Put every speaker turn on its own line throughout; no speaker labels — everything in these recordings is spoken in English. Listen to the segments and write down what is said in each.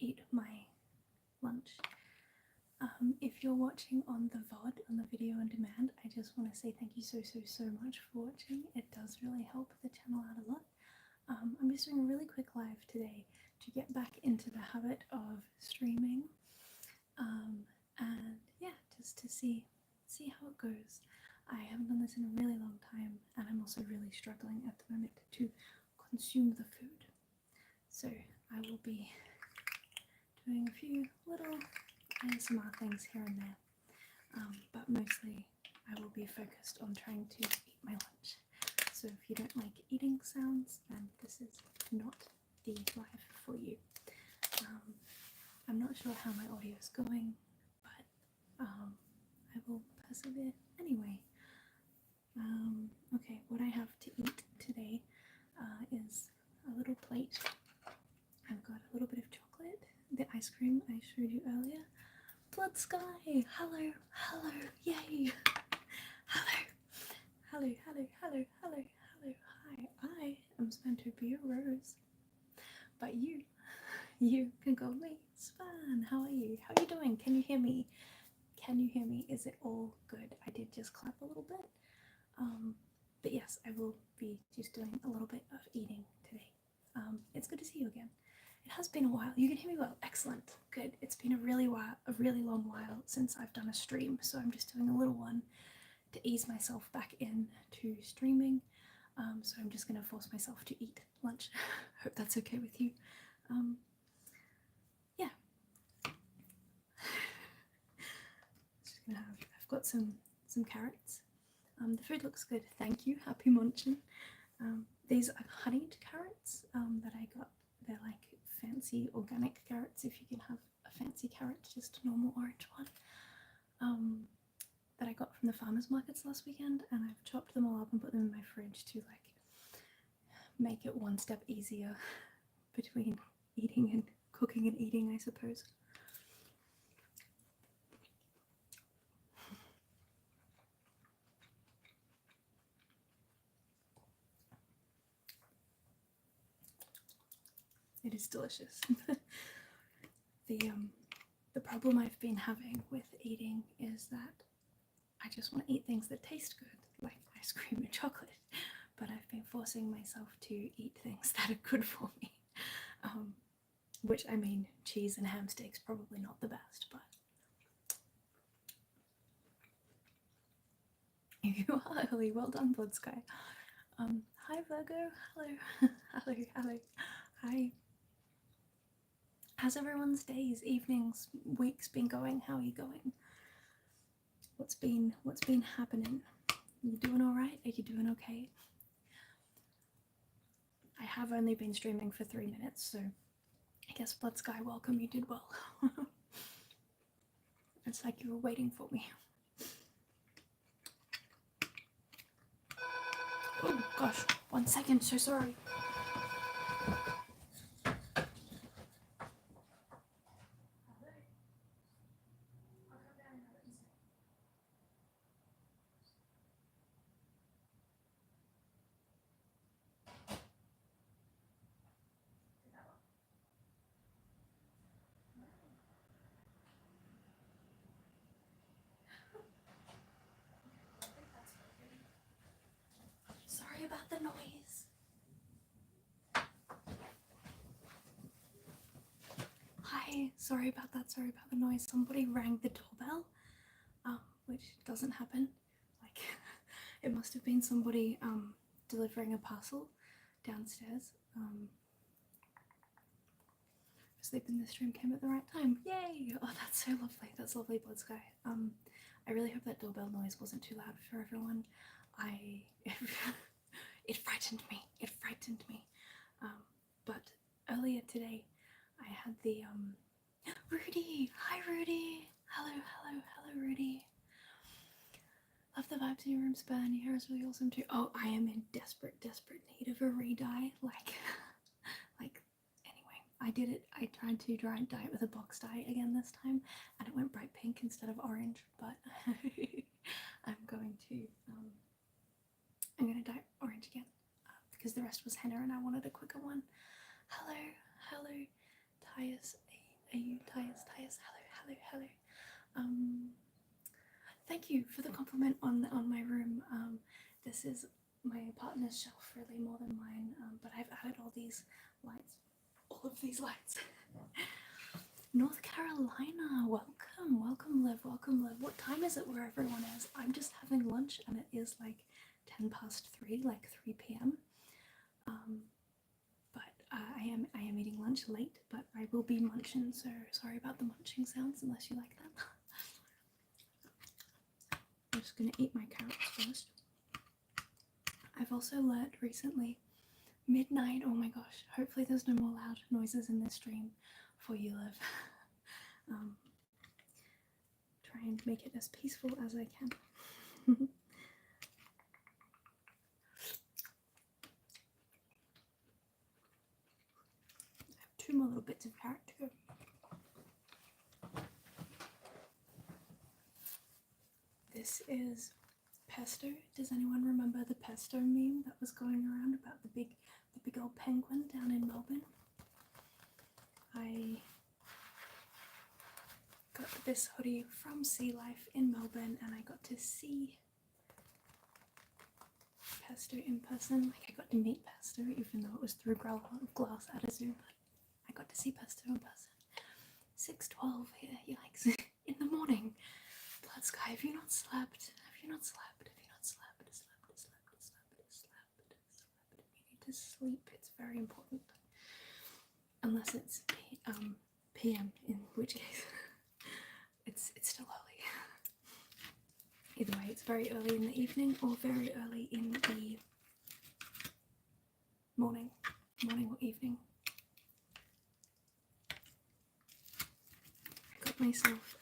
eat my lunch. If you're watching on the VOD, on the video on demand, I just want to say thank you so much for watching. It does really help the channel out a lot. I'm just doing a really quick live today to get back into the habit of streaming, and yeah, just to see how it goes. I haven't done this in a really long time, and I'm also really struggling at the moment to consume the food. So I will be doing a few little ASMR things here and there, but mostly I will be focused on trying to eat my lunch. So if you don't like eating sounds, then this is not the live for you. I'm not sure how my audio is going, but I will persevere anyway. Okay, what I have to eat today is a little plate. I've got a little bit of chocolate, the ice cream I showed you earlier. Blood Sky! Hello! Hello! Yay! Hello! Hello! Hello! Hello! Hello! Hello! Hi! I am Spantopia Rose. But you can call me Span. How are you? How are you doing? Can you hear me? Can you hear me? Is it all good? I did just clap a little bit. But yes, I will be just doing a little bit of eating today. It's good to see you again. It has been a while. You can hear me well. Excellent. Good. It's been a really long while since I've done a stream, so I'm just doing a little one to ease myself back into streaming. So I'm just going to force myself to eat lunch. Hope that's okay with you. Yeah. Just gonna have, I've got some carrots. The food looks good. Thank you. Happy munching. These are honeyed carrots that I got. They're like fancy organic carrots, if you can have a fancy carrot, just a normal orange one, that I got from the farmers markets last weekend, and I've chopped them all up and put them in my fridge to like make it one step easier between eating and cooking and eating, I suppose. It is delicious. The problem I've been having with eating is that I just want to eat things that taste good, like ice cream and chocolate, but I've been forcing myself to eat things that are good for me. Which, I mean, cheese and ham steaks probably not the best, but you are early. Well done, Blood Sky. Hi Virgo. Hello. Hello. Hi. How's everyone's days, evenings, weeks been going? How are you going? What's been happening? You doing all right? Are you doing okay? I have only been streaming for 3 minutes, so I guess Blood Sky, welcome. You did well. It's like you were waiting for me. Oh gosh, 1 second. So sorry. Sorry about the noise. Hi, sorry about that. Sorry about the noise. Somebody rang the doorbell, which doesn't happen. Like, it must have been somebody delivering a parcel downstairs. Sleeping this stream came at the right time. Yay! Oh, that's so lovely. That's lovely, Blood Sky. I really hope that doorbell noise wasn't too loud for everyone. It frightened me. It frightened me. But earlier today, I had the Rudy. Hi, Rudy. Hello, Rudy. Love the vibes in your room, Span. Your hair is really awesome too. Oh, I am in desperate need of a re-dye. Like, anyway, I did it. I tried to dye it with a box dye again this time, and it went bright pink instead of orange. But I'm going to dye orange again because the rest was henna, and I wanted a quicker one. Hello, Tyus are you, Tyus? Hello. Thank you for the compliment on my room. This is my partner's shelf, really more than mine. But I've added all of these lights. North Carolina, welcome, Liv. What time is it where everyone is? I'm just having lunch, and it is like 3:10, like 3 p.m. But I am eating lunch late, but I will be munching, so sorry about the munching sounds unless you like that. I'm just gonna eat my carrots first. I've also learnt recently, midnight, oh my gosh, hopefully there's no more loud noises in this stream for you, Liv. Try and make it as peaceful as I can. I have 2 more little bits of carrot to go. This is pesto. Does anyone remember the pesto meme that was going around about the big old penguin down in Melbourne? I got this hoodie from Sea Life in Melbourne, and I got to see pesto in person. Like, I got to meet pesto, even though it was through glass at a zoo, but I got to see pesto in person. 6:12 here, yikes. In the morning. Blood Sky, have you not slept? You need to sleep. It's very important. Unless it's PM, in which case it's still early. Either way, it's very early in the evening or very early in the morning or evening. I got myself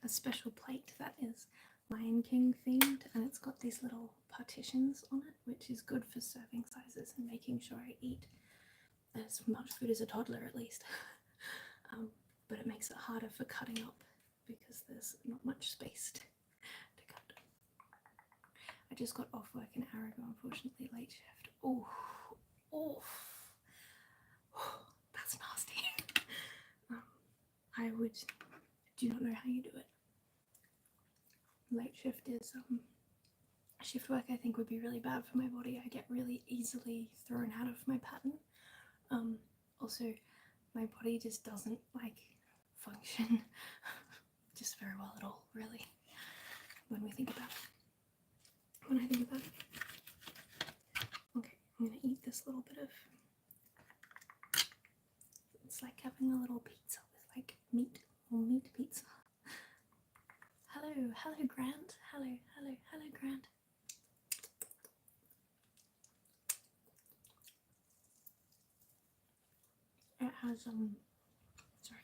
a special plate that is Lion King themed, and it's got these little partitions on it, which is good for serving sizes and making sure I eat as much food as a toddler at least. But it makes it harder for cutting up because there's not much space to cut. I just got off work an hour ago, unfortunately, late shift. Oh, that's nasty. I do not know how you do it. Late shift is shift work. I think would be really bad for my body. I get really easily thrown out of my pattern. Also, my body just doesn't like function just very well at all, really. When I think about it. Okay, I'm gonna eat this little bit of. It's like having a little pizza with like meat pizza. Hello, Grant. Hello, Grant. It has sorry.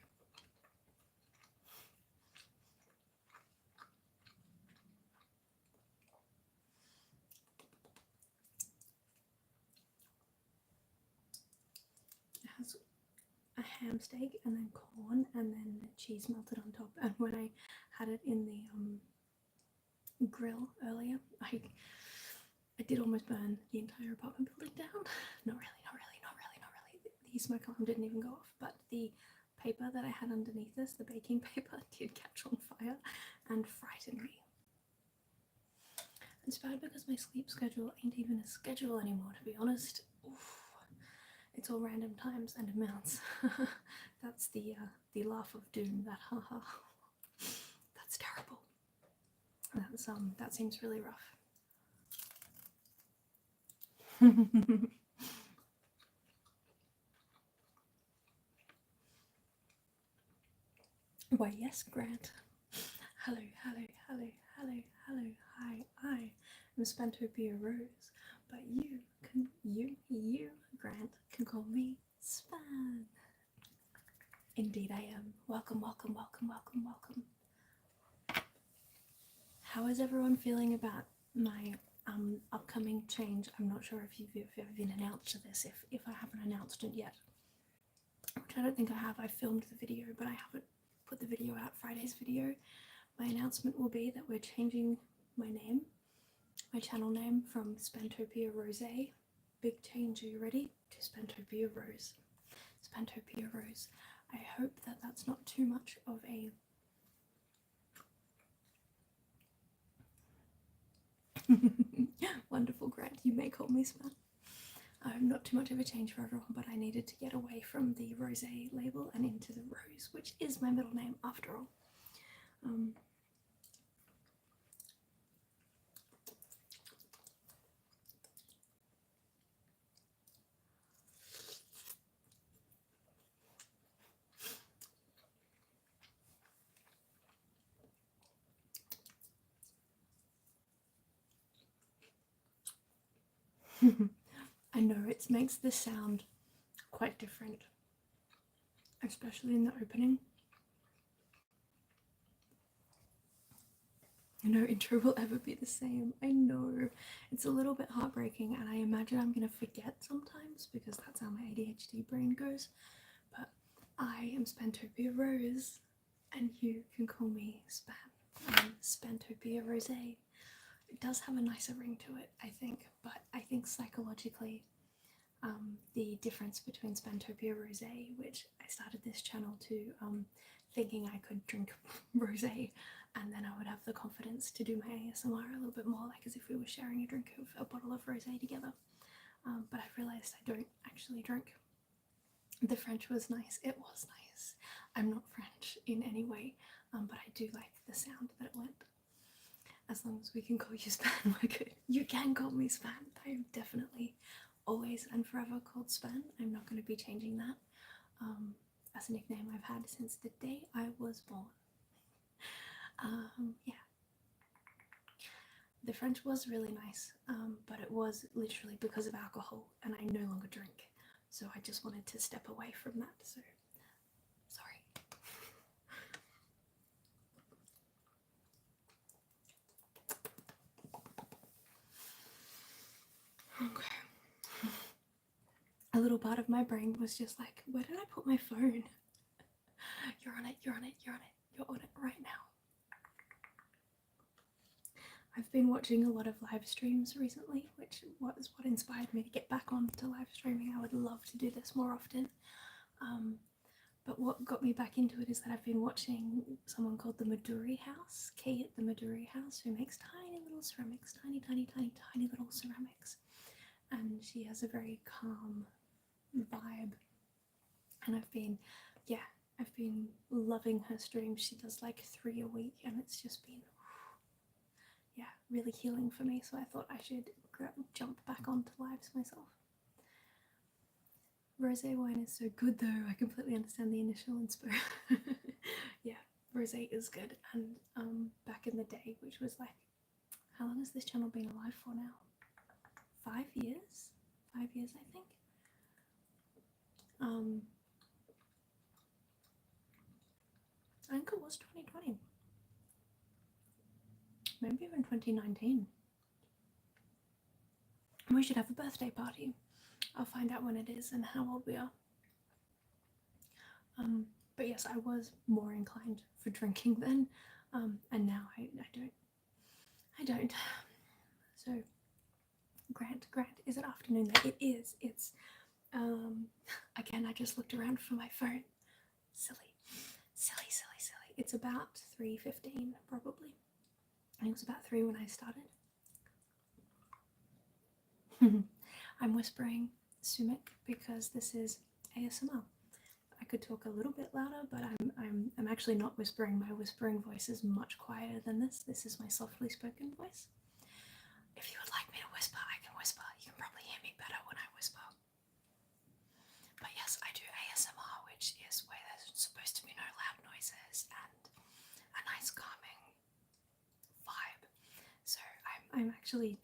It has a ham steak and then corn and then cheese melted on top. And when I had it in the grill earlier, I did almost burn the entire apartment building down. Not really. The smoke alarm didn't even go off, but the paper that I had underneath this, the baking paper, did catch on fire and frightened me. It's bad because my sleep schedule ain't even a schedule anymore, to be honest. Oof. It's all random times and amounts. That's the laugh of doom, that haha. That's terrible. That seems really rough. Why yes, Grant. Hello, hi, I'm Spantopia Rose, but you, Grant, can call me Span. Indeed I am. Welcome. How is everyone feeling about my upcoming change? I'm not sure if you've ever been announced to this, if I haven't announced it yet, which I don't think I have. I filmed the video, but I haven't put the video out. Friday's video, my announcement will be that we're changing my name, my channel name, from Spantopia Rose, big change, are you ready, to Spantopia Rose. Spantopia rose. I hope that that's not too much of a wonderful, Grant. You may call me Span. Not too much of a change for everyone, but I needed to get away from the rosé label and into the Rose, which is my middle name after all. I know it makes the sound quite different, especially in the opening. No intro will ever be the same. I know. It's a little bit heartbreaking, and I imagine I'm going to forget sometimes because that's how my ADHD brain goes. But I am Spantopia Rose, and you can call me Span. I'm Spantopia Rosé. It does have a nicer ring to it, I think, but I think psychologically, the difference between Spantopia Rosé, which I started this channel to thinking I could drink rosé, and then I would have the confidence to do my ASMR a little bit more, like as if we were sharing a drink of a bottle of rosé together. But I've realised I don't actually drink. The French was nice. It was nice. I'm not French in any way, but I do like the sound that it went. As long as we can call you Span, we're good. You can call me Span. I'm definitely always and forever called Span. I'm not going to be changing that. As a nickname I've had since the day I was born. Yeah. The French was really nice, but it was literally because of alcohol, and I no longer drink. So I just wanted to step away from that, so sorry. Okay. A little part of my brain was just like, where did I put my phone? You're on it, you're on it, you're on it, you're on it right now. I've been watching a lot of live streams recently, which was what inspired me to get back onto live streaming. I would love to do this more often. But what got me back into it is that I've been watching someone called the Maduri House, Kay at the Maduri House, who makes tiny little ceramics, tiny little ceramics. And she has a very calm vibe. And I've been loving her streams. She does like 3 a week, and it's just been really healing for me, so I thought I should jump back onto lives myself. Rosé wine is so good though, I completely understand the initial inspo. Yeah, rosé is good, and back in the day, which was like, how long has this channel been alive for now? 5 years? 5 years, I think. I think it was 2020. Maybe even 2019. We should have a birthday party. I'll find out when it is and how old we are. But yes, I was more inclined for drinking then, and now I don't. So, Grant, is it afternoon there? It is. It's, again, I just looked around for my phone. Silly. It's about 3:15 probably. And it was about 3 when I started. I'm whispering Sumik because this is ASMR. I could talk a little bit louder, but I'm actually not whispering. My whispering voice is much quieter than this. This is my softly spoken voice. If you would like me to whisper, I can whisper. You can probably hear me better when I whisper. But yes, I do ASMR, which is where there's supposed to be no loud noises and a nice calming vibe. So I'm actually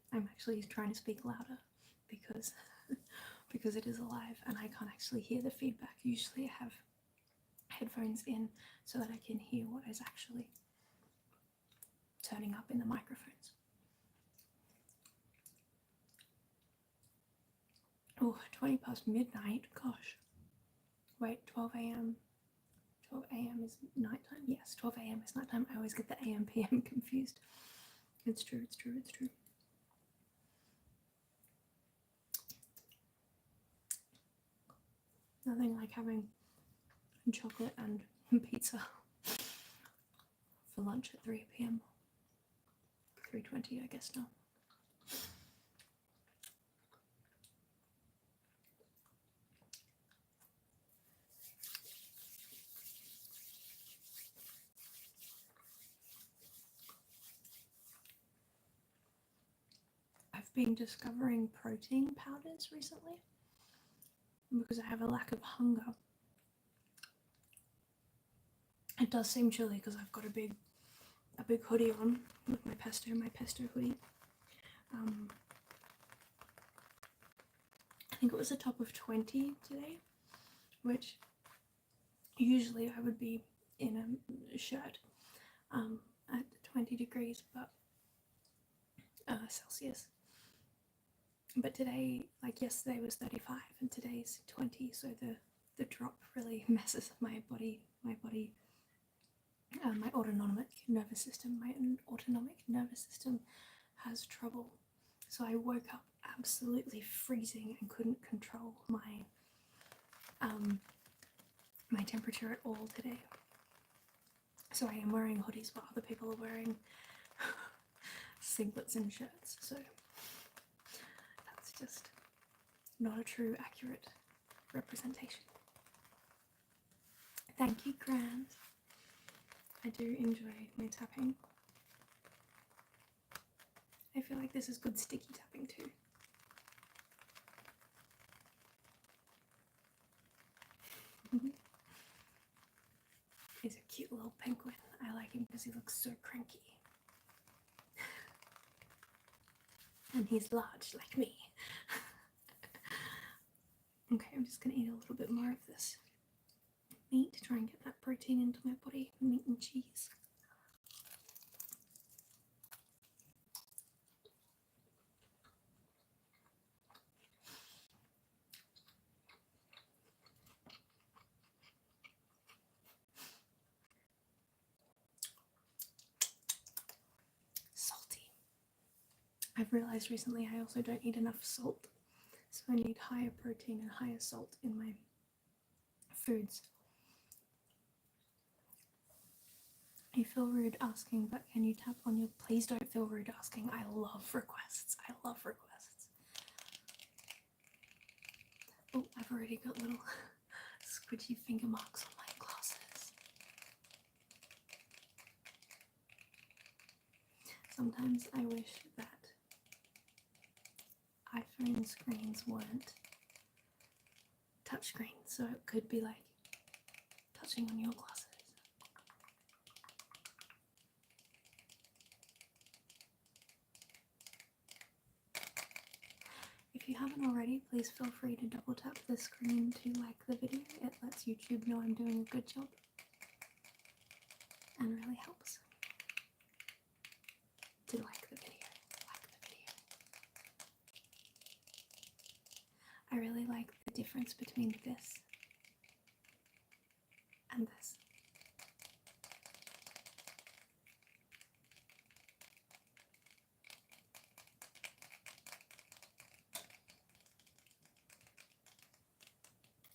trying to speak louder because because it is alive and I can't actually hear the feedback. Usually I have headphones in so that I can hear what is actually turning up in the microphones. Oh, 20 past midnight, gosh. Wait, 12 a.m. 12 a.m. is nighttime? Yes, 12 a.m. is nighttime. I always get the AM PM confused. It's true. Nothing like having chocolate and pizza for lunch at 3 p.m. 3:20, I guess now. I've been discovering protein powders recently because I have a lack of hunger. It does seem chilly because I've got a big hoodie on with my pesto hoodie. I think it was a top of 20 today, which usually I would be in a shirt at 20 degrees, but Celsius. But today, like yesterday was 35 and today's 20, so the drop really messes with my body, my autonomic nervous system. My autonomic nervous system has trouble. So I woke up absolutely freezing and couldn't control my my temperature at all today. So I am wearing hoodies, but other people are wearing singlets and shirts. So that's just not a true, accurate representation. Thank you, Grant. I do enjoy my tapping. I feel like this is good sticky tapping too. He's a cute little penguin. I like him because he looks so cranky. And he's large like me. Okay, I'm just going to eat a little bit more of this meat to try and get that protein into my body. Meat and cheese. Salty. I've realised recently I also don't eat enough salt, so I need higher protein and higher salt in my foods. I feel rude asking, but can you tap on your... Please don't feel rude asking. I love requests. I love requests. Oh, I've already got little squidgy finger marks on my glasses. Sometimes I wish that iPhone screens weren't touchscreens, so it could be like touching on your glasses. If you haven't already, please feel free to double tap the screen to like the video. It lets YouTube know I'm doing a good job and really helps to like the video. I really like the difference between this and this.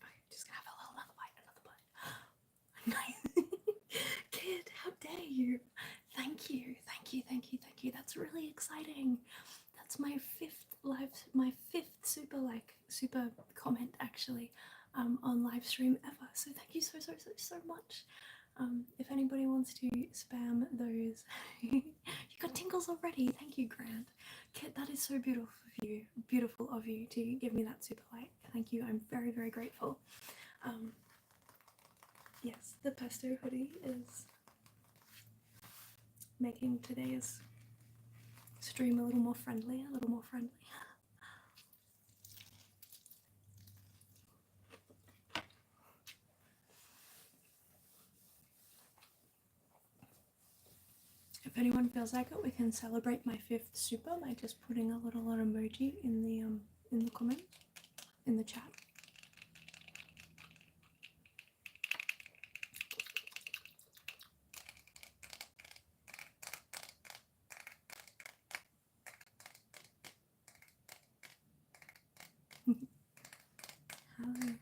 Okay, just gonna have a little another bite. Nice. Kid, how dare you? Thank you. That's really exciting. That's my fifth super comment actually on live stream ever. So thank you so much. If anybody wants to spam those, you got tingles already. Thank you, Grant. Kit, that is so beautiful of you to give me that super like. Thank you. I'm very grateful. Yes, the pesto hoodie is making today's stream a little more friendly. If anyone feels like it, we can celebrate my 5th super by just putting a little emoji in the comment, in the chat. Hello,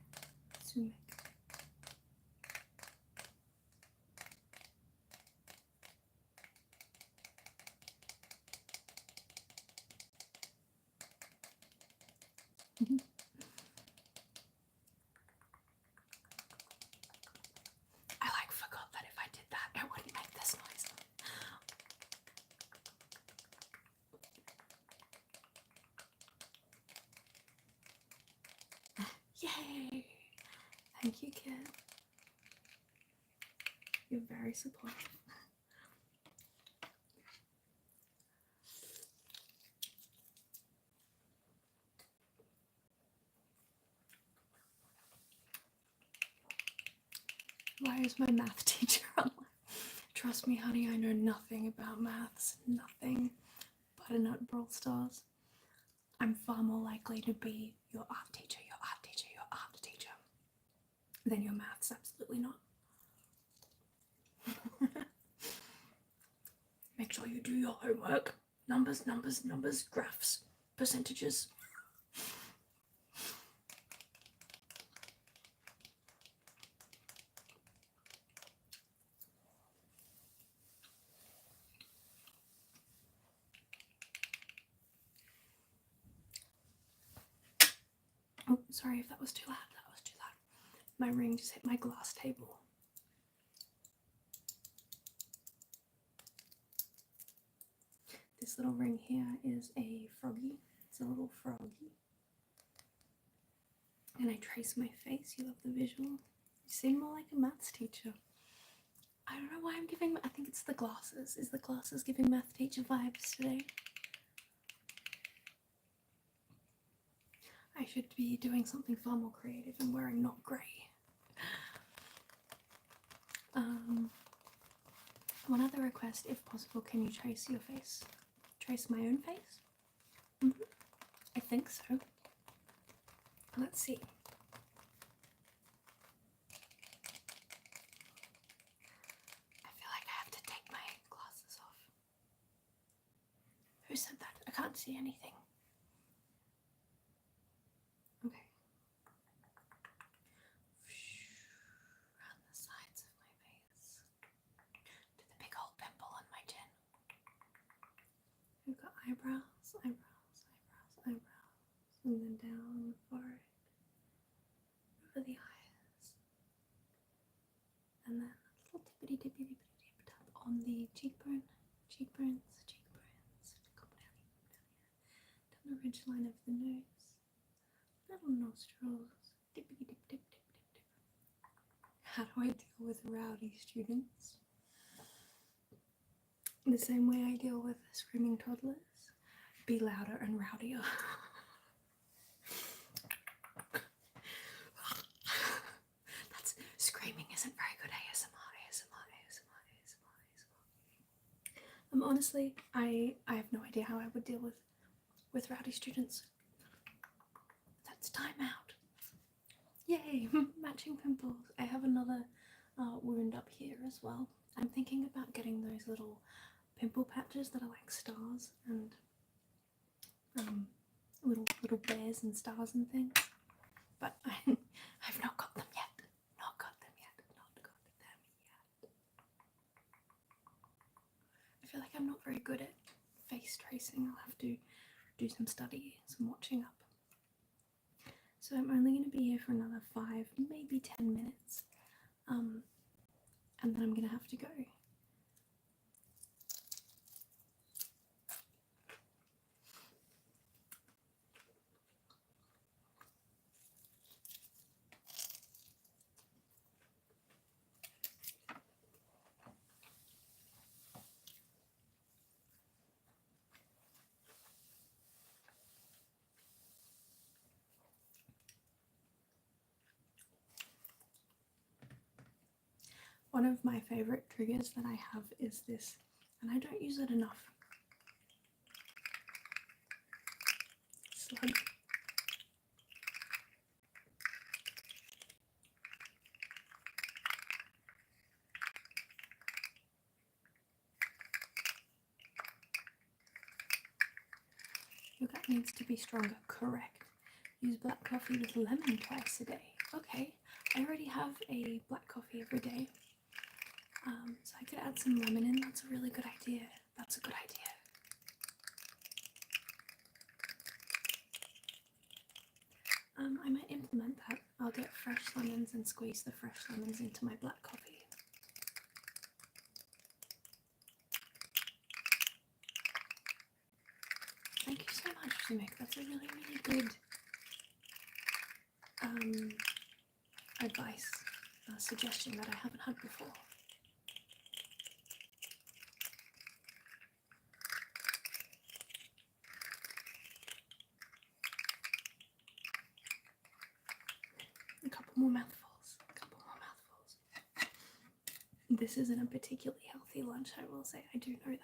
I like forgot that if I did that, it wouldn't make this noise. Yay! Thank you, kid. You're very supportive. Why is my math teacher online? Trust me, honey, I know nothing about maths. Nothing. Butternut Brawl Stars. I'm far more likely to be your art teacher, your art teacher, your art teacher than your maths. Absolutely not. Make sure you do your homework. Numbers, numbers, numbers, graphs, percentages. Oh, sorry if that was too loud. That was too loud. My ring just hit my glass table. This little ring here is a froggy. It's a little froggy. And I trace my face. You love the visual. You seem more like a maths teacher. I don't know why I'm giving... I think it's the glasses. Is the glasses giving math teacher vibes today? I should be doing something far more creative and wearing not grey. One other request, if possible, can you trace your face? Trace my own face? I think so. Let's see. I feel like I have to take my glasses off. Who said that? I can't see anything. Okay. Around the sides of my face. To the big old pimple on my chin. We've got eyebrows, eyebrows, eyebrows, eyebrows. And then down the forehead. Over the eyes. And then a little tippity tippity tippity tap on the cheekbone. Cheekbones, cheekbones. Come down here. Down the ridge line of the nose. Little nostrils. Tippity tip tip tip tip tip. How do I deal with rowdy students? The same way I deal with screaming toddlers. Be louder and rowdier. That's screaming isn't very good ASMR. Honestly, I have no idea how I would deal with rowdy students. That's time out. Yay, matching pimples. I have another wound up here as well. I'm thinking about getting those little pimple patches that are like stars and little bears and stars and things. But I've not got them yet. Not got them yet. I feel like I'm not very good at face tracing. I'll have to do some studying, some watching up. So I'm only going to be here for another 5, maybe 10 minutes. And then I'm going to have to go. One of my favourite triggers that I have is this, and I don't use it enough. Slug. Your gut needs to be stronger. Correct. Use black coffee with lemon twice a day. Okay, I already have a black coffee every day. So I could add some lemon in. That's a really good idea. That's a good idea. I might implement that. I'll get fresh lemons and squeeze the fresh lemons into my black coffee. Thank you so much, Sumik. That's a really, really good advice, suggestion that I haven't had before. A couple more mouthfuls. This isn't a particularly healthy lunch, I will say. I do know that.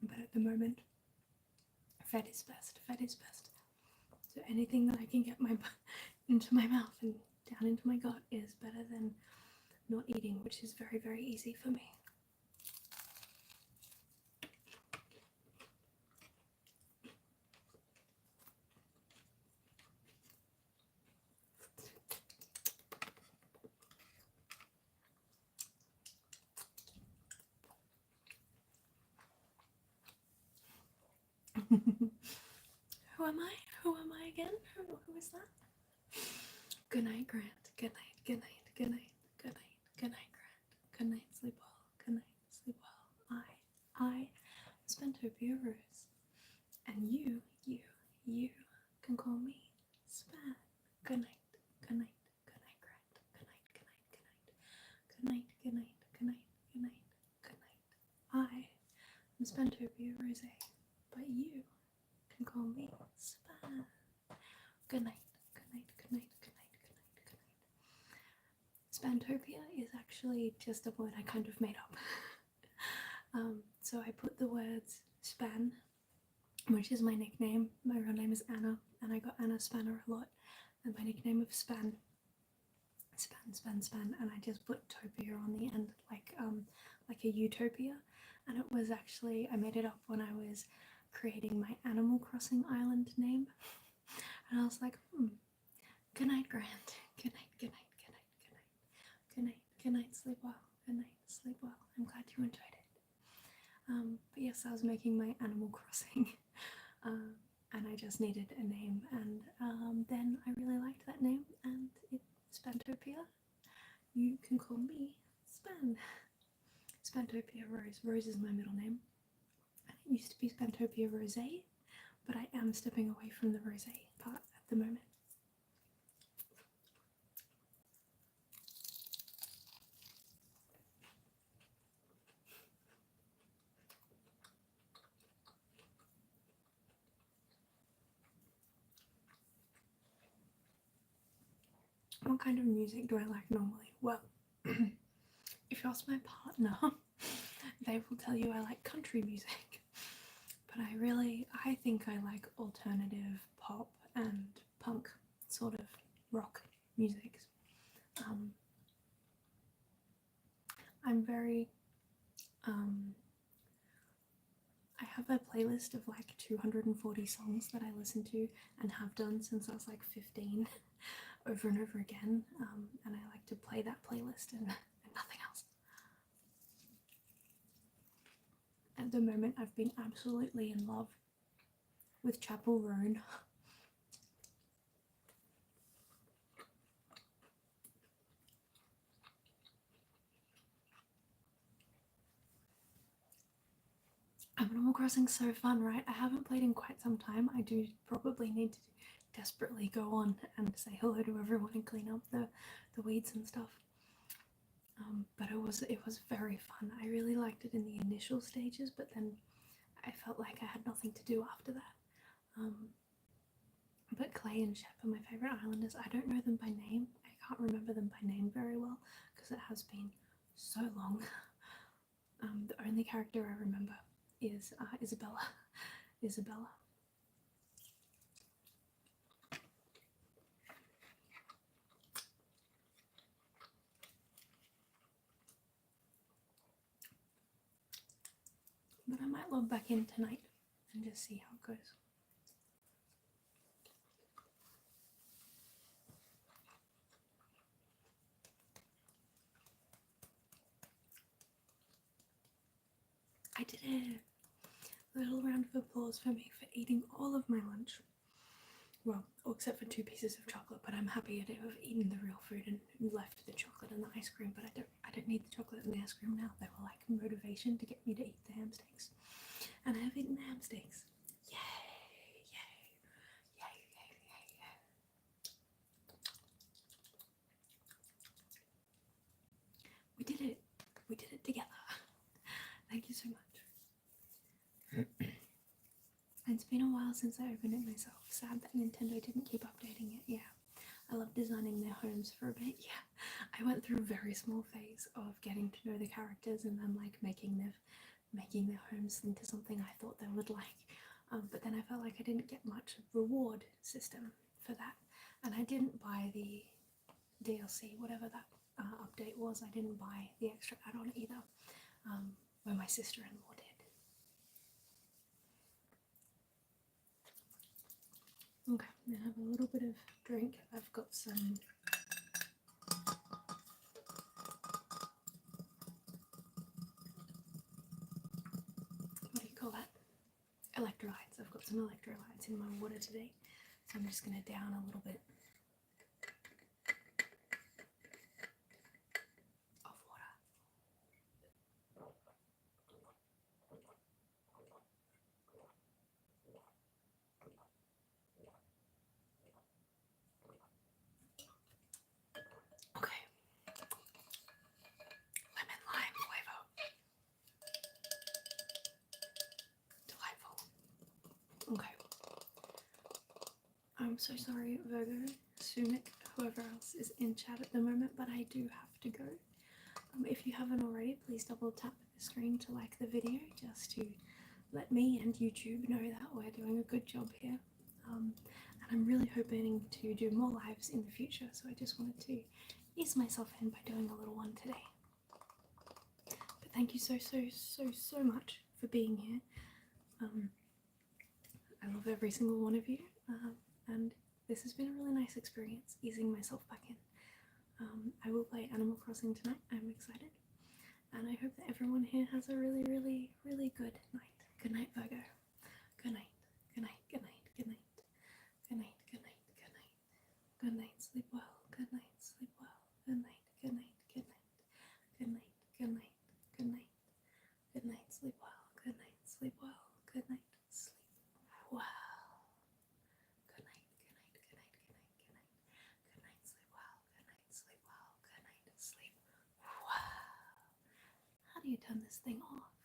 But at the moment, fed is best. So anything that I can get into my mouth and down into my gut is better than not eating, which is very, very easy for me. Who am I? Who am I again? Who is that? Good night, Grant. Good night, good night, good night, good night, good night, Grant. Good night, sleep well. Good night, sleep well. I Spantopia Rose. And you can call me Span. Good night, good night, good night, Grant. Good night, good night, good night. Good night, good night, good night, good night, good night. I am Spantopia Rose, but you can call me Span. Good night, good night, good night, good night, good night, good night. Spantopia is actually just a word I kind of made up. So I put the words Span, which is my nickname. My real name is Anna, and I got Anna Spanner a lot, and my nickname of Span, and I just put topia on the end, like a utopia. And it was actually, I made it up when I was creating my Animal Crossing island name, and I was like, good night, Grant. Good night, good night, good night, good night, good night, good night, sleep well, good night, sleep well. I'm glad you enjoyed it. But yes, I was making my Animal Crossing, and I just needed a name, and then I really liked that name, and it's Spantopia. You can call me Span. Spantopia Rose. Rose is my middle name. And it used to be Spantopia Rose, but I am stepping away from the rose part at the moment. What kind of music do I like normally? Well, if you ask my partner, they will tell you I like country music. But I think I like alternative pop and punk sort of rock music. I'm very, I have a playlist of like 240 songs that I listen to and have done since I was like 15 over and over again, and I like to play that playlist and nothing else. At the moment, I've been absolutely in love with Chapel Roan. Animal Crossing so fun, right? I haven't played in quite some time. I do probably need to desperately go on and say hello to everyone and clean up the weeds and stuff. But it was very fun. I really liked it in the initial stages, but then I felt like I had nothing to do after that. But Clay and Shep are my favourite islanders. I don't know them by name. I can't remember them by name very well because it has been so long. The only character I remember is Isabella. But I might log back in tonight and just see how it goes. I did it! A little round of applause for me for eating all of my lunch. Well, except for 2 pieces of chocolate, but I'm happy to have eaten the real food and left the chocolate and the ice cream. But I don't need the chocolate and the ice cream now. They were like motivation to get me to eat the ham steaks, and I have eaten the ham steaks. Yay! Yay! Yay! Yay! Yay! Yay! We did it! We did it together. Thank you so much. It's been a while since I opened it myself. Sad that Nintendo didn't keep updating it. Yeah, I love designing their homes for a bit. Yeah, I went through a very small phase of getting to know the characters and then like making their homes into something I thought they would like. But then I felt like I didn't get much reward system for that, and I didn't buy the DLC, whatever that update was. I didn't buy the extra add-on either, where my sister-in-law did. Okay, I'm gonna have a little bit of drink. I've got some what do you call that? Electrolytes. I've got some electrolytes in my water today, so I'm just gonna down a little bit of water. Okay. Lemon lime flavor. Delightful. Okay. I'm so sorry, Virgo, Sunik, whoever else is in chat at the moment, but I do have to go. If you haven't already, please double tap the screen to like the video, just to let me and YouTube know that we're doing a good job here. And I'm really hoping to do more lives in the future, so I just wanted to ease myself in by doing a little one today. But thank you so much for being here. I love every single one of you, and this has been a really nice experience, easing myself back in. I will play Animal Crossing tonight. I'm excited, and I hope that everyone here has a really good night. Good night, Virgo. Good night. Good night. Good night. Good night. Good night. Good night. Good night. Good night. Sleep well. Good night. Sleep well. Good night. Good night. Good night. Good night. Good night. Good night. Good night. Sleep well. Good night. Sleep well. Good night. Sleep well. Good night. Good night. Good night. Good night. Good night. Good night. Sleep well. Good night. Sleep well. Good night. Sleep well. How do you turn this thing off?